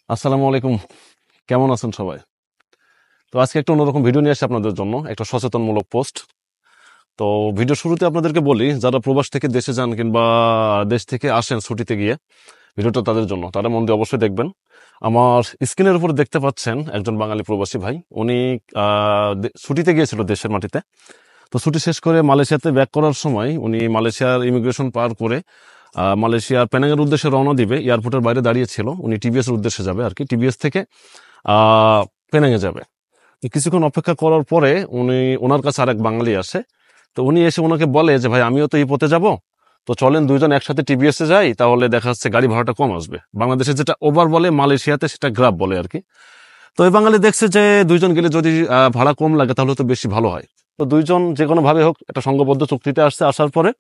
আসসালামু আলাইকুম। কেমন আছেন সবাই? তো আজকে একটা অন্যরকম ভিডিও নিয়ে আসছি আপনাদের জন্য, একটা সচেতনমূলক পোস্ট। তো ভিডিও শুরুতে আপনাদেরকে বলি, যারা প্রবাস থেকে দেশে যান কিংবা দেশ থেকে আসেন ছুটিতে গিয়ে, ভিডিওটা তাদের জন্য, তারা মন দিয়ে অবশ্যই দেখবেন। আমার স্ক্রিনের উপর দেখতে পাচ্ছেন একজন বাঙালি প্রবাসী ভাই। উনি ছুটিতে গিয়েছিল দেশের মাটিতে। তো ছুটি শেষ করে মালয়েশিয়াতে ব্যাক করার সময় উনি মালয়েশিয়ার ইমিগ্রেশন পার করে মালয়েশিয়ার পেনাংয়ের উদ্দেশ্যে রওনা দিবে। এয়ারপোর্টের বাইরে দাঁড়িয়ে ছিল, উনি টিবিএস এর উদ্দেশ্যে যাবে আর কি, টিবিএস থেকে পেনাংয়ে যাবে। কিছুক্ষণ অপেক্ষা করার পরে ওনার কাছে আরেক বাঙালি আসে। তো উনি এসে ওনাকে বলে যে ভাই, আমিও তো এই পথে যাব, তো চলেন দুইজন একসাথে টিবিএস এ যাই, তাহলে দেখা যাচ্ছে গাড়ি ভাড়াটা কম আসবে। বাংলাদেশে যেটা ওভার বলে, মালয়েশিয়াতে সেটা গ্রাব বলে আর কি। তো এই বাঙালি দেখছে যে দুইজন গেলে যদি ভাড়া কম লাগে তাহলে তো বেশি ভালো হয়। তো দুইজন যে কোনো ভাবে হোক একটা সংঘবদ্ধ চুক্তিতে আসছে। আসার পরে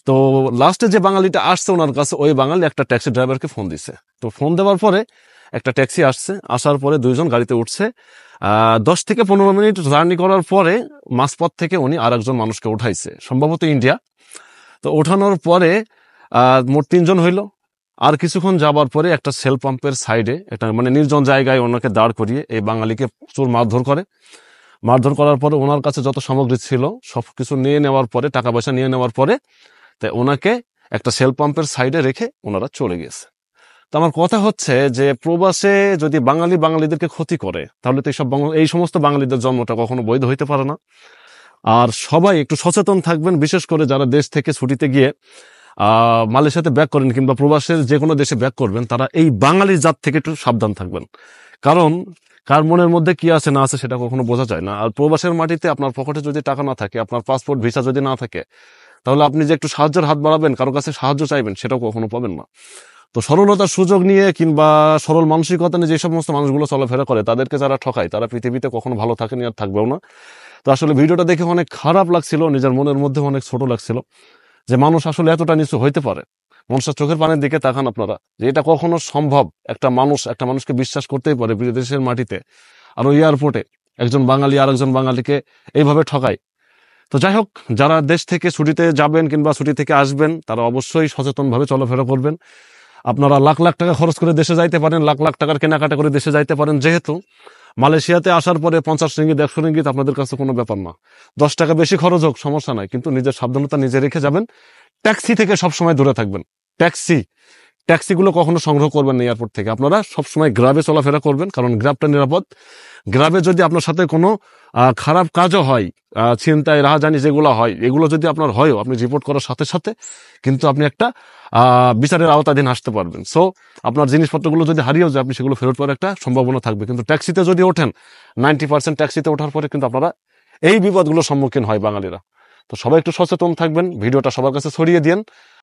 তো লাস্টে যে বাঙালিটা আসছে ওনার কাছে, ওই বাঙালি একটা ট্যাক্সি ড্রাইভারকে ফোন দিছে। তো ফোন দেওয়ার পরে একটা ট্যাক্সি আসছে। আসার পরে দুইজন গাড়িতে উঠছে। 10 থেকে 15 মিনিট জার্নি করার পরে মাঝপথ থেকে উনি আরেকজন মানুষকে উঠাইছে, সম্ভবত ইন্ডিয়া। তো ওঠানোর পরে মোট 3 জন হইল। আর কিছুক্ষণ যাবার পরে একটা সেল পাম্পের সাইডে, একটা মানে নির্জন জায়গায় ওনাকে দাঁড় করিয়ে এই বাঙালিকে প্রচুর মারধর করে। মারধর করার পরে ওনার কাছে যত সামগ্রী ছিল সবকিছু নিয়ে নেওয়ার পরে, টাকা পয়সা নিয়ে নেওয়ার পরে, তাই ওনাকে একটা সেল পাম্পের সাইডে রেখে ওনারা চলে গেছে। তো আমার কথা হচ্ছে যে প্রবাসে যদি বাঙালিদেরকে ক্ষতি করে, তাহলে তো এই সমস্ত বাঙালিদের জন্মটা কখনো বৈধ হইতে পারে না। আর সবাই একটু সচেতন থাকবেন, বিশেষ করে যারা দেশ থেকে ছুটিতে গিয়ে মালয়েশিয়াতে ব্যাক করেন কিংবা প্রবাসের যে কোনো দেশে ব্যাক করবেন, তারা এই বাঙালি জাত থেকে একটু সাবধান থাকবেন। কারণ কার মনের মধ্যে কি আছে না আছে সেটা কখনো বোঝা যায় না। আর প্রবাসের মাটিতে আপনার পকেটে যদি টাকা না থাকে, আপনার পাসপোর্ট ভিসা যদি না থাকে, তাহলে আপনি যে একটু সাহায্যের হাত বাড়াবেন, কারো কাছে সাহায্য চাইবেন, সেটাও কখনো পাবেন না। তো সরলতার সুযোগ নিয়ে কিংবা সরল মানসিকতা নিয়ে যে সমস্ত মানুষগুলো চলাফেরা করে, তাদেরকে যারা ঠকায়, তারা পৃথিবীতে কখনো ভালো থাকেনি আর থাকবেও না। তো আসলে ভিডিওটা দেখে অনেক খারাপ লাগছিল, নিজের মনের মধ্যে অনেক ছোট লাগছিল যে মানুষ আসলে এতটা নিচু হইতে পারে। মানুষের চোখের পানির দিকে তাকান আপনারা, যে এটা কখনো সম্ভব? একটা মানুষকে বিশ্বাস করতেই পারে বিদেশের মাটিতে, আর ওই এয়ারপোর্টে একজন বাঙালি আর একজন বাঙালিকে এইভাবে ঠকায়। তো যাই হোক, যারা দেশ থেকে ছুটিতে যাবেন কিংবা ছুটি থেকে আসবেন, তারা অবশ্যই সচেতনভাবে চলাফেরা করবেন। আপনারা লাখ লাখ টাকা খরচ করে দেশে যাইতে পারেন, লাখ লাখ টাকার কেনাকাটা করে দেশে যাইতে পারেন, যেহেতু মালয়েশিয়াতে আসার পরে 50 রিঙ্গিত 100 রিঙ্গিত আপনাদের কাছে কোনো ব্যাপার না। 10 টাকা বেশি খরচ হোক সমস্যা নাই, কিন্তু নিজের সাবধানতা নিজে রেখে যাবেন। ট্যাক্সি থেকে সবসময় দূরে থাকবেন। ট্যাক্সিগুলো কখনো সংগ্রহ করবেন না এয়ারপোর্ট থেকে। আপনারা সবসময় গ্রাবে চলাফেরা করবেন, কারণ গ্রাবটা নিরাপদ। গ্রাবে যদি আপনার সাথে কোনো খারাপ কাজও হয়, ছিনতাই রাহাজানি যেগুলো হয়, এগুলো যদি আপনার হয়ও, আপনি রিপোর্ট করার সাথে সাথে কিন্তু আপনি একটা বিচারের আওতাধীন আসতে পারবেন। সো আপনার জিনিসপত্রগুলো যদি হারিয়েও যায়, আপনি সেগুলো ফেরত পাওয়ার একটা সম্ভাবনা থাকবে। কিন্তু ট্যাক্সিতে যদি ওঠেন, 90% ট্যাক্সিতে ওঠার পরে কিন্তু আপনারা এই বিপদগুলোর সম্মুখীন হয় বাঙালিরা। তো সবাই একটু সচেতন থাকবেন, ভিডিওটা সবার কাছে ছড়িয়ে দিন।